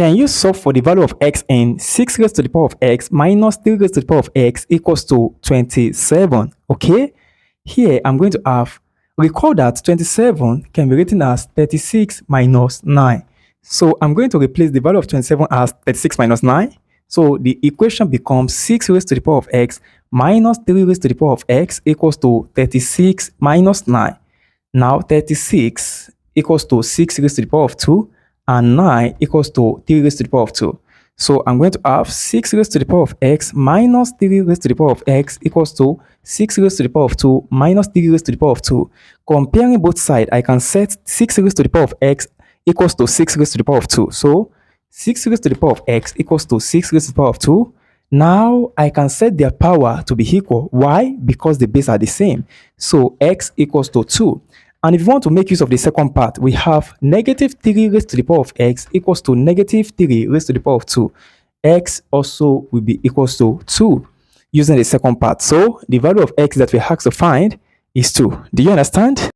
Can you solve for the value of x in 6 raised to the power of x minus 3 raised to the power of x equals to 27? Okay, here I'm going to have, recall that 27 can be written as 36 minus 9. So I'm going to replace the value of 27 as 36 minus 9. So the equation becomes 6 raised to the power of x minus 3 raised to the power of x equals to 36 minus 9. Now 36 equals to 6 raised to the power of 2 and 9 equals to 3 raised to the power of 2. So I'm going to have 6 raised to the power of x minus 3 raised to the power of x equals to 6 raised to the power of 2 minus 3 raised to the power of 2. Comparing both sides, I can set 6 raised to the power of x equals to 6 raised to the power of 2. So 6 raised to the power of x equals to 6 raised to the power of 2. Now I can set their power to be equal. Why? Because the base are the same. So x equals to 2. And if you want to make use of the second part, we have negative 3 raised to the power of x equals to negative 3 raised to the power of 2. X also will be equals to 2 using the second part. So the value of x that we have to find is 2. Do you understand?